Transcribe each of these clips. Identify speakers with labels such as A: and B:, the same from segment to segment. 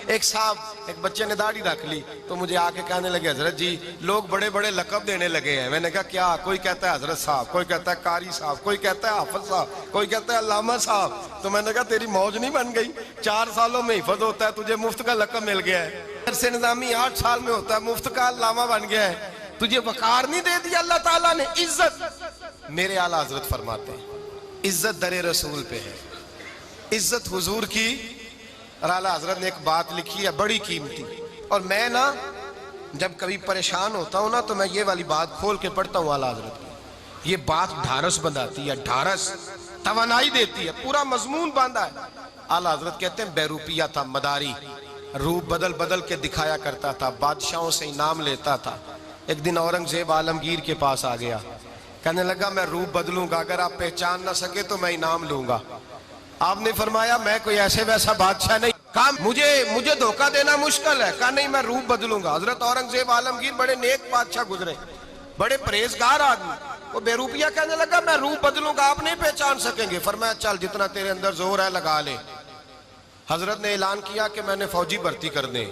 A: ایک صاحب ایک بچے نے داڑھی رکھ لی تو مجھے آ کے کہنے لگے حضرت جی لوگ بڑے بڑے لقب دینے لگے ہیں. میں نے کہا کیا؟ کوئی کہتا ہے حضرت صاحب, کوئی کہتا ہے قاری صاحب, کوئی کہتا ہے حافظ صاحب, کوئی کہتا ہے علامہ صاحب. تو میں نے کہا تیری موج نہیں بن گئی؟ 4 سالوں میں حفظ ہوتا ہے, تجھے مفت کا لقب مل گیا ہے. درس نظامی 8 سال میں ہوتا ہے, مفت کا علامہ بن گیا ہے. تجھے وقار نہیں دے دیا اللہ تعالیٰ نے, عزت. میرے اعلیٰ حضرت فرماتے ہیں عزت در رسول پہ ہے, عزت حضور کی. اور اعلیٰ حضرت نے ایک بات لکھی ہے بڑی قیمتی, اور میں نا جب کبھی پریشان ہوتا ہوں نا تو میں یہ والی بات کھول کے پڑھتا ہوں اعلیٰ حضرت کی. یہ بات ڈھارس بندھاتی ہے, ڈھارس توانائی دیتی ہے, پورا مضمون باندھا ہے. اعلیٰ حضرت کہتے ہیں بیروپیہ تھا مداری, روپ بدل بدل کے دکھایا کرتا تھا, بادشاہوں سے انعام لیتا تھا. ایک دن اورنگزیب عالمگیر کے پاس آ گیا, کہنے لگا میں روپ بدلوں گا, اگر آپ پہچان نہ سکے تو میں انعام لوں گا. آپ نے فرمایا میں کوئی ایسے ویسا بادشاہ نہیں. کہا مجھے دھوکہ دینا مشکل ہے. کہا نہیں میں روپ بدلوں گا. حضرت اورنگزیب عالمگیر بڑے نیک بادشاہ گزرے, بڑے پرہیزگار آدمی. وہ بے روپیہ کہنے لگا میں روپ بدلوں گا, آپ نہیں پہچان سکیں گے. فرمایا چل جتنا تیرے اندر زور ہے لگا لے. حضرت نے اعلان کیا کہ میں نے فوجی بھرتی کر دیں,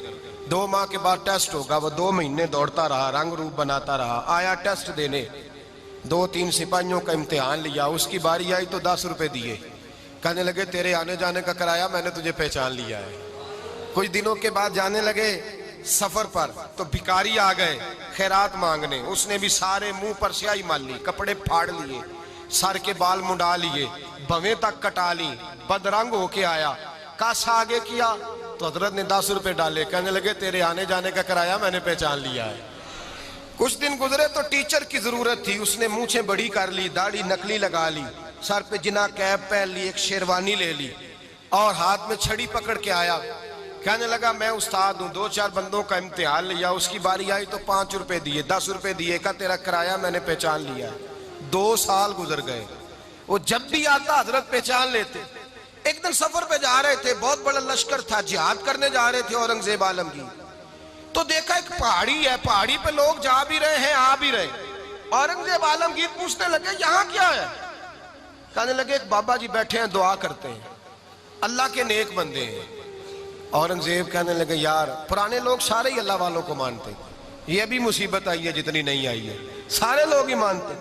A: 2 ماہ کے بعد ٹیسٹ ہوگا. وہ 2 مہینے دوڑتا رہا, رنگ روپ بناتا رہا, آیا ٹیسٹ دینے. 2-3 سپاہیوں کا امتحان لیا, اس کی باری آئی تو 10 روپے دیے. کہنے لگے تیرے آنے جانے کا کرایہ میں نے تجھے پہچان لیا ہے. کچھ دنوں کے بعد جانے لگے سفر پر تو بھکاری آ گئے خیرات مانگنے. اس نے بھی سارے منہ پر سیاہی مال لی, کپڑے پھاڑ لیے, سر کے بال منڈا لیے, بھویں تک کٹا لی, بدرنگ ہو کے آیا. کاسا آگے کیا تو حضرت نے 10 روپے ڈالے. کہنے لگے تیرے آنے جانے کا کرایہ میں نے پہچان لیا ہے. کچھ دن گزرے تو ٹیچر کی ضرورت تھی. اس نے مونچھیں بڑی کر لی, داڑھی نکلی لگا لی, سر پہ جنا کیپ پہن لی, ایک شیروانی لے لی اور ہاتھ میں چھڑی پکڑ کے آیا. کہنے لگا میں استاد ہوں, 2-4 بندوں کا امتحان لیا, اس کی باری آئی تو 5 روپے دیے, 10 روپے دیے. کہا تیرا کرایہ میں نے پہچان لیا ہے. 2 سال گزر گئے. وہ جب بھی آتا حضرت پہچان لیتے. ایک دن سفر پہ جا رہے تھے, بہت بڑا لشکر تھا, جہاد کرنے جا رہے تھے اورنگزیب عالمگیر. تو دیکھا ایک پہاڑی ہے, پہاڑی پہ لوگ جا بھی رہے ہیں آ بھی رہے. اورنگزیب عالمگیر پوچھنے لگے یہاں کیا ہے؟ کہنے لگے ایک بابا جی بیٹھے ہیں دعا کرتے ہیں, اللہ کے نیک بندے ہیں. اورنگزیب کہنے لگے یار پرانے لوگ سارے ہی اللہ والوں کو مانتے, یہ بھی مصیبت آئی ہے جتنی نہیں آئی ہے, سارے لوگ ہی مانتے.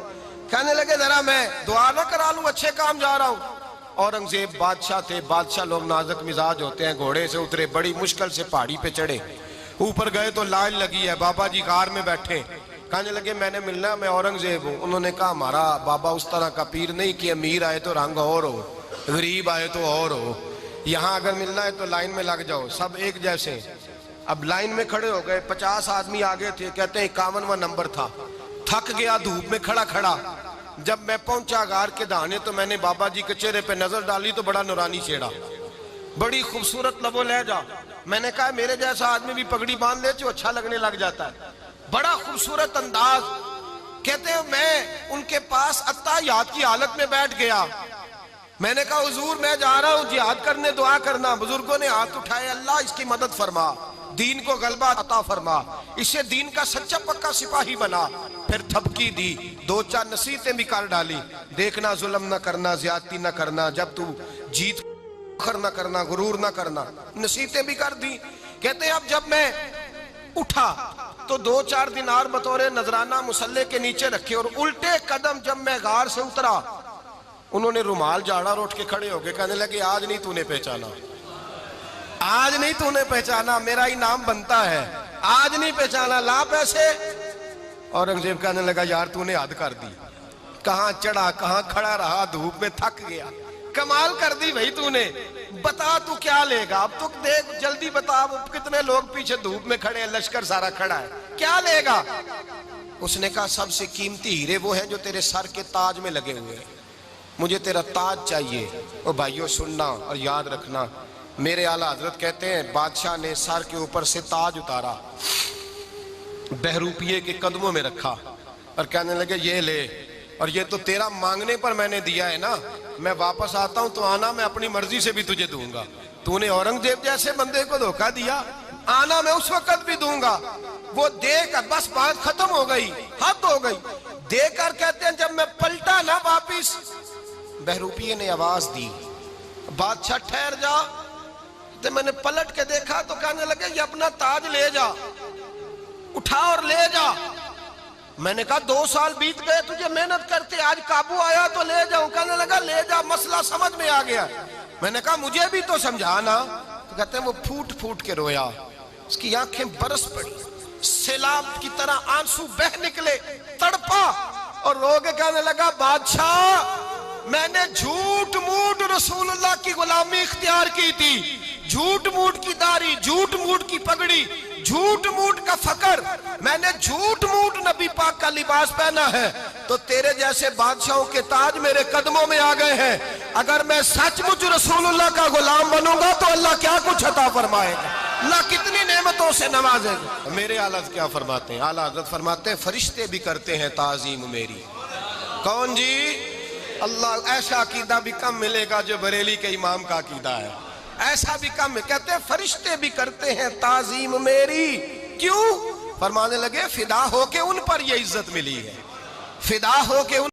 A: کہنے لگے ذرا میں دعا نہ کرا لوں, اچھے کام جا رہا ہوں. اورنگزیب بادشاہ تھے, بادشاہ لوگ نازک مزاج ہوتے ہیں. گھوڑے سے اترے, بڑی مشکل سے پہاڑی پہ چڑھے, اوپر گئے تو لائن لگی ہے, بابا جی غار میں بیٹھے. کہنے لگے میں نے ملنا, میں اورنگزیب ہوں. انہوں نے کہا ہمارا بابا اس طرح کا پیر نہیں کہ امیر آئے تو رنگ اور ہو, غریب آئے تو اور ہو. یہاں اگر ملنا ہے تو لائن میں لگ جاؤ, سب ایک جیسے. اب لائن میں کھڑے ہو گئے, 50 آدمی آگے تھے, کہتے ہیں 51واں نمبر تھا. تھک گیا دھوپ میں کھڑا کھڑا. جب میں پہنچا غار کے دہانے تو میں نے بابا جی کے چہرے پہ نظر ڈالی تو بڑا نورانی چہرہ, بڑی خوبصورت لب و لہجہ. میں نے کہا میرے جیسا آدمی بھی پگڑی باندھ لے تو اچھا لگنے لگ جاتا ہے, بڑا خوبصورت انداز. کہتے ہیں میں ان کے پاس اتحیات کی حالت میں بیٹھ گیا. میں نے کہا حضور میں جا رہا ہوں جہاد کرنے, دعا کرنا. بزرگوں نے ہاتھ اٹھائے, اللہ اس کی مدد فرما, دین کو غلبہ عطا فرما, اسے دین کا سچا پکا سپاہی بنا. پھر تھپکی دی, 2-4 نصیحتیں بھی کر ڈالی. دیکھنا ظلم نہ کرنا, زیادتی نہ کرنا, جب تو جیت فخر نہ کرنا, غرور نہ کرنا, نصیحتیں بھی کر دی. کہتے ہیں اب جب میں اٹھا تو 2-4 دینار بطور نذرانہ مسلح کے نیچے رکھے, اور الٹے قدم جب میں غار سے اترا انہوں نے رومال جھاڑا اور اٹھ کے کھڑے ہو گئے. کہنے لگے آج نہیں تو نے پہچانا, آج نہیں تو نے پہچانا, میرا انعام بنتا ہے, آج نہیں پہچانا, لا پیسے. اورنگزیب کہنے لگا یار تو نے حد کر دی, کہاں چڑھا کہاں کھڑا رہا, دھوپ میں تھک گیا, کمال کر دی بھائی تو نے. بتا تو کیا لے گا, اب تو دیکھ جلدی بتا, کتنے لوگ پیچھے دھوپ میں کھڑے ہیں, لشکر سارا کھڑا ہے, کیا لے گا؟ اس نے کہا سب سے قیمتی ہیرے وہ ہیں جو تیرے سر کے تاج میں لگے ہوئے ہیں, مجھے تیرا تاج چاہیے. او بھائیو سننا اور یاد رکھنا, میرے اعلیٰ حضرت کہتے ہیں بادشاہ نے سر کے اوپر سے تاج اتارا, بہروپیے کے قدموں میں رکھا اور کہنے لگے یہ لے, اور یہ تو تیرا مانگنے پر میں نے دیا ہے نا, میں واپس آتا ہوں تو آنا میں اپنی مرضی سے بھی تجھے دوں گا. تو نے اورنگزیب جیسے بندے کو دھوکہ دیا, آنا میں اس وقت بھی دوں گا. وہ دے کر بس بات ختم ہو گئی, حد ہو گئی. دے کر کہتے ہیں جب میں پلٹا نا واپس, بہروپیے نے آواز دی بادشاہ ٹھہر جا, کہتے میں نے پلٹ کے دیکھا تو کہنے لگے یہ اپنا تاج لے جا، اٹھا اور لے جا۔ میں نے کہا 2 سال بیت گئے تجھے محنت کرتے، آج قابو آیا تو لے جاؤں۔ کہنے لگا لے جا، مسئلہ سمجھ میں آ گیا۔ میں نے کہا مجھے بھی تو سمجھانا۔ تو کہتے ہیں وہ پھوٹ پھوٹ کے رویا، اس کی آنکھیں برس پڑی، سیلاب کی طرح آنسو بہ نکلے، تڑپا اور رو کے کہنے لگا بادشاہ میں نے جھوٹ موٹ رسول اللہ کی غلامی اختیار کی تھی، جھوٹ موٹ کی داڑھی، جھوٹ موٹ کی پگڑی، جھوٹ موٹ کا فقر، میں نے جھوٹ موٹ نبی پاک کا لباس پہنا ہے، تو تیرے جیسے بادشاہوں کے تاج میرے قدموں میں آ گئے ہیں۔ اگر میں سچ مچ رسول اللہ کا غلام بنوں گا تو اللہ کیا کچھ عطا فرمائے گا، اللہ کتنی نعمتوں سے نوازے گا۔ میرے اعلیٰ حضرت کیا فرماتے ہیں؟ اعلیٰ حضرت فرماتے ہیں فرشتے بھی کرتے ہیں تعظیم میری۔ کون جی؟ اللہ۔ ایسا عقیدہ بھی کم ملے گا جو بریلی کے امام کا عقیدہ ہے، ایسا بھی کم ہے۔ کہتے ہیں فرشتے بھی کرتے ہیں تعظیم میری۔ کیوں؟ فرمانے لگے فدا ہو کے ان پر یہ عزت ملی ہے، فدا ہو کے ان